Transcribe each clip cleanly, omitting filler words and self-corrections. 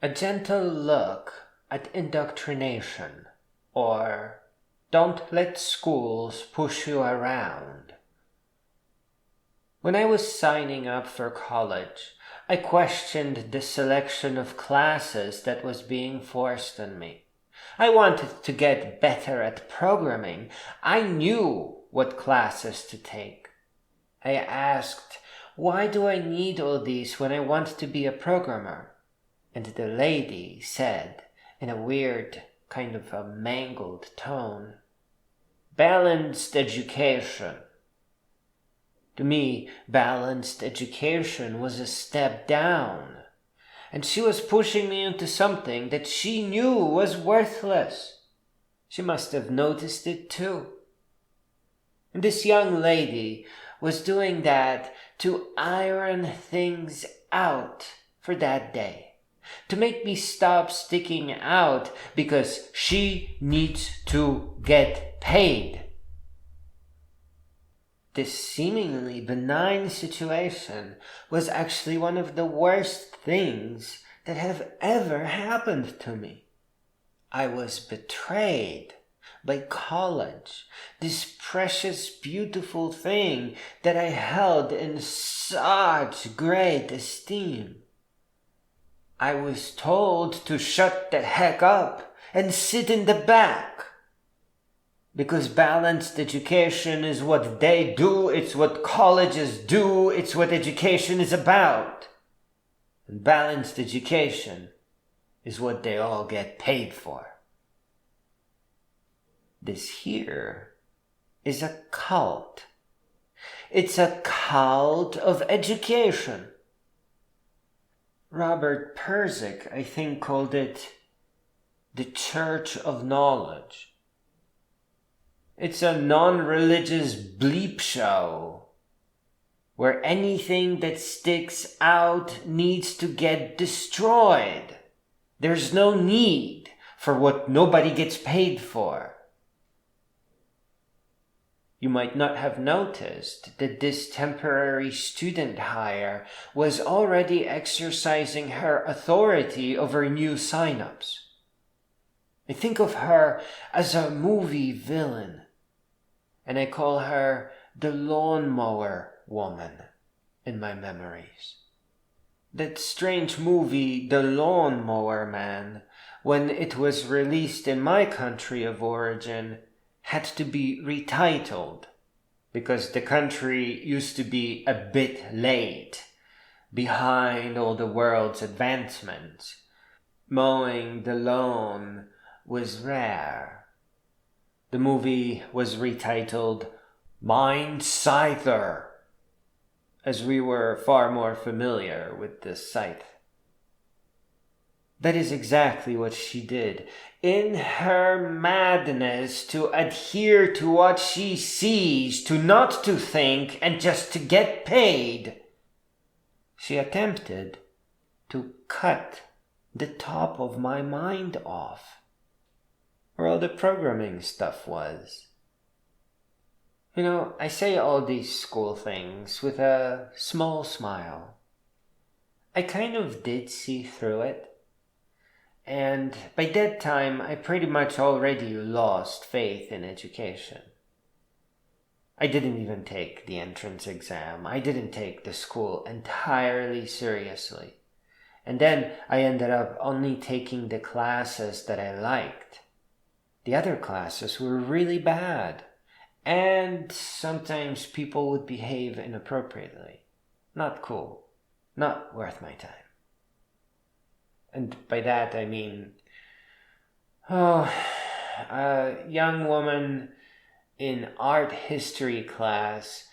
A gentle look at indoctrination, or don't let schools push you around. When I was signing up for college, I questioned the selection of classes that was being forced on me. I wanted to get better at programming. I knew what classes to take. I asked, why do I need all these when I want to be a programmer? And the lady said, in a weird, kind of a mangled tone, balanced education. To me, balanced education was a step down, and she was pushing me into something that she knew was worthless. She must have noticed it too. And this young lady was doing that to iron things out for that day, to make me stop sticking out because she needs to get paid. This seemingly benign situation was actually one of the worst things that have ever happened to me. I was betrayed by college, this precious, beautiful thing that I held in such great esteem. I was told to shut the heck up and sit in the back. Because balanced education is what they do, it's what colleges do, it's what education is about. And balanced education is what they all get paid for. This here is a cult. It's a cult of education. Robert Pirsig, I think, called it the Church of Knowledge. It's a non-religious bleep show where anything that sticks out needs to get destroyed. There's no need for what nobody gets paid for. You might not have noticed that this temporary student hire was already exercising her authority over new sign-ups. I think of her as a movie villain, and I call her the lawnmower woman in my memories. That strange movie, The Lawnmower Man, when it was released in my country of origin, had to be retitled because the country used to be a bit late, behind all the world's advancements. Mowing the lawn was rare. The movie was retitled Mind Scyther, as we were far more familiar with the scythe. That is exactly what she did. In her madness to adhere to what she sees, to not to think, and just to get paid, she attempted to cut the top of my mind off, where all the programming stuff was. You know, I say all these school things with a small smile. I kind of did see through it. And by that time, I pretty much already lost faith in education. I didn't even take the entrance exam. I didn't take the school entirely seriously. And then I ended up only taking the classes that I liked. The other classes were really bad. And sometimes people would behave inappropriately. Not cool. Not worth my time. And by that I mean, a young woman in art history class,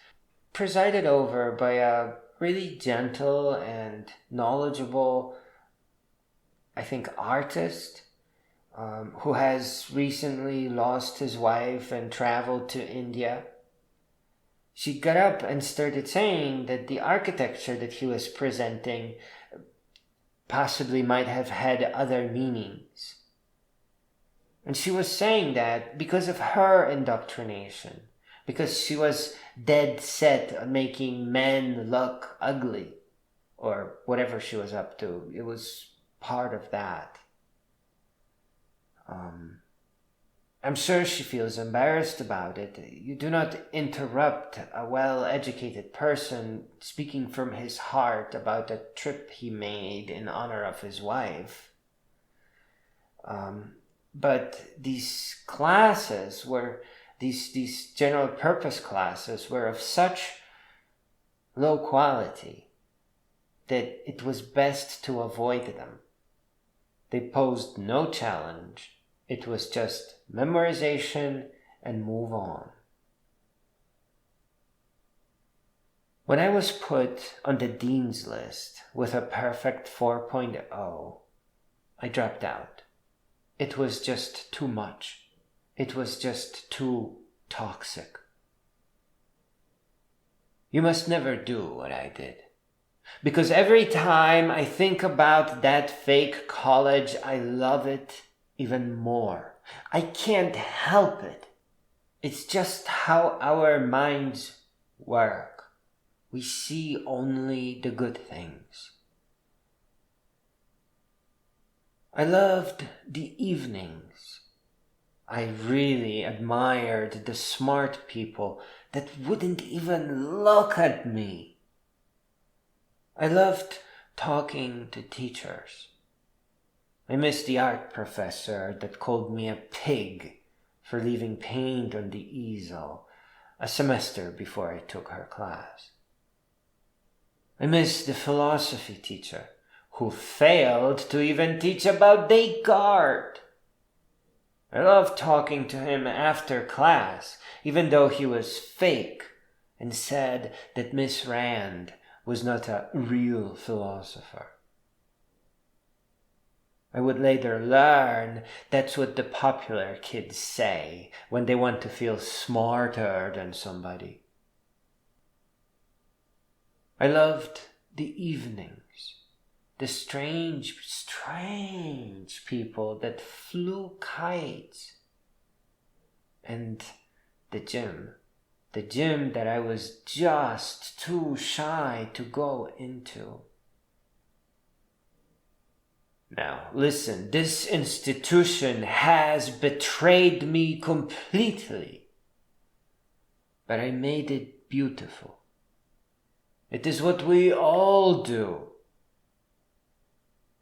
presided over by a really gentle and knowledgeable, I think, artist, who has recently lost his wife and traveled to India. She got up and started saying that the architecture that he was presenting possibly might have had other meanings. And she was saying that because of her indoctrination, because she was dead set on making men look ugly, or whatever she was up to. It was part of that. I'm sure she feels embarrassed about it. You do not interrupt a well-educated person speaking from his heart about a trip he made in honor of his wife. But these classes these general purpose classes were of such low quality that it was best to avoid them. They posed no challenge. It was just memorization and move on. When I was put on the dean's list with a perfect 4.0, I dropped out. It was just too much. It was just too toxic. You must never do what I did. Because every time I think about that fake college, I love it even more. I can't help it. It's just how our minds work. We see only the good things. I loved the evenings. I really admired the smart people that wouldn't even look at me. I loved talking to teachers. I missed the art professor that called me a pig for leaving paint on the easel a semester before I took her class. I missed the philosophy teacher who failed to even teach about Descartes. I loved talking to him after class, even though he was fake and said that Miss Rand was not a real philosopher. I would later learn that's what the popular kids say when they want to feel smarter than somebody. I loved the evenings, the strange people that flew kites, and the gym that I was just too shy to go into. Now, listen, this institution has betrayed me completely, but I made it beautiful. It is what we all do.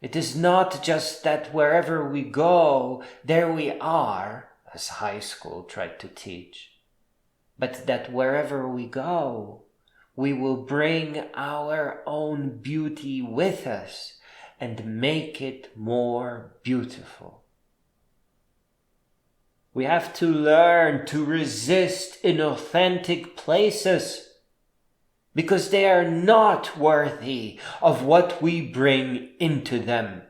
It is not just that wherever we go, there we are, as high school tried to teach, but that wherever we go, we will bring our own beauty with us and make it more beautiful. We have to learn to resist inauthentic places because they are not worthy of what we bring into them.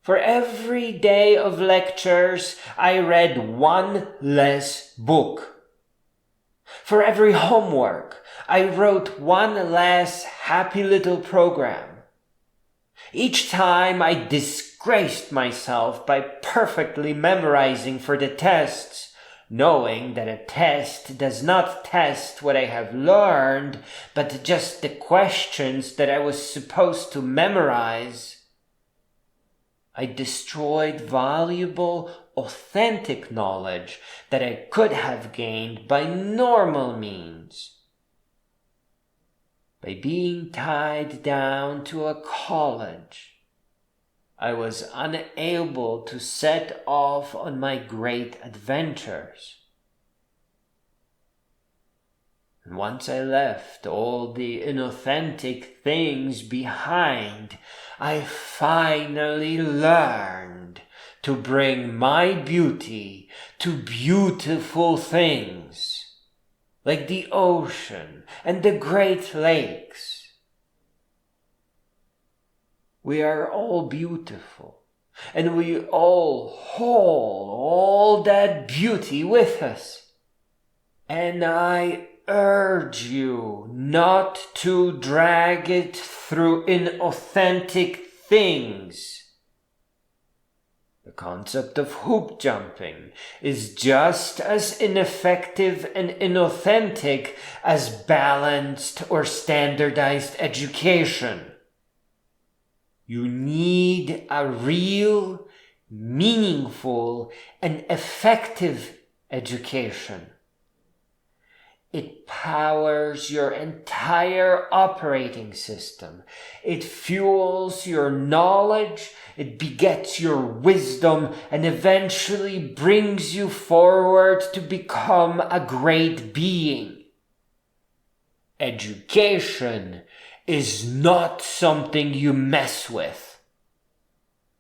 For every day of lectures, I read one less book. For every homework, I wrote one less happy little program. Each time I disgraced myself by perfectly memorizing for the tests, knowing that a test does not test what I have learned, but just the questions that I was supposed to memorize. I destroyed valuable, authentic knowledge that I could have gained by normal means. By being tied down to a college, I was unable to set off on my great adventures. And once I left all the inauthentic things behind, I finally learned to bring my beauty to beautiful things, like the ocean and the Great Lakes. We are all beautiful, and we all hold all that beauty with us. And I urge you not to drag it through inauthentic things. The concept of hoop jumping is just as ineffective and inauthentic as balanced or standardized education. You need a real, meaningful, and effective education. It powers your entire operating system. It fuels your knowledge, it begets your wisdom, and eventually brings you forward to become a great being. Education is not something you mess with.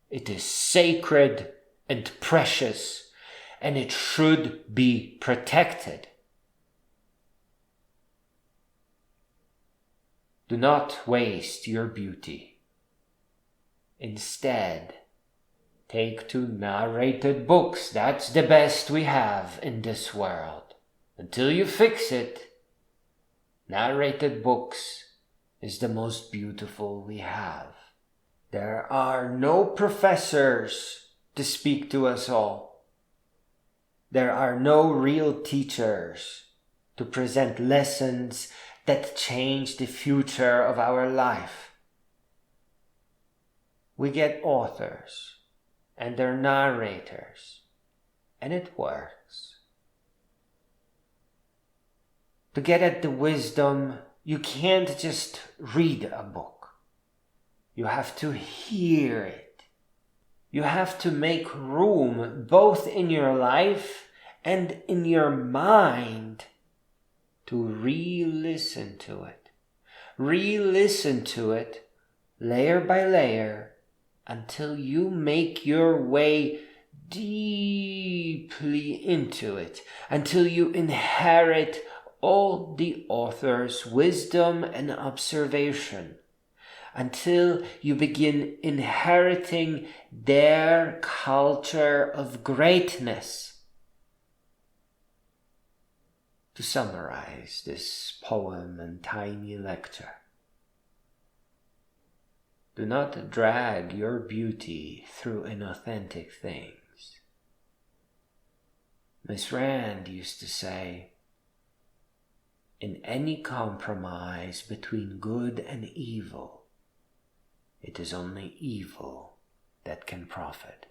It is sacred and precious, and it should be protected. Do not waste your beauty. Instead, take to narrated books. That's the best we have in this world. Until you fix it, narrated books is the most beautiful we have. There are no professors to speak to us all. There are no real teachers to present lessons that change the future of our life. We get authors and their narrators, and it works. To get at the wisdom, you can't just read a book. You have to hear it. You have to make room both in your life and in your mind to re-listen to it. Re-listen to it layer by layer until you make your way deeply into it, until you inherit all the author's wisdom and observation, until you begin inheriting their culture of greatness. To summarize this poem and tiny lecture, do not drag your beauty through inauthentic things. Miss Rand used to say, in any compromise between good and evil, it is only evil that can profit.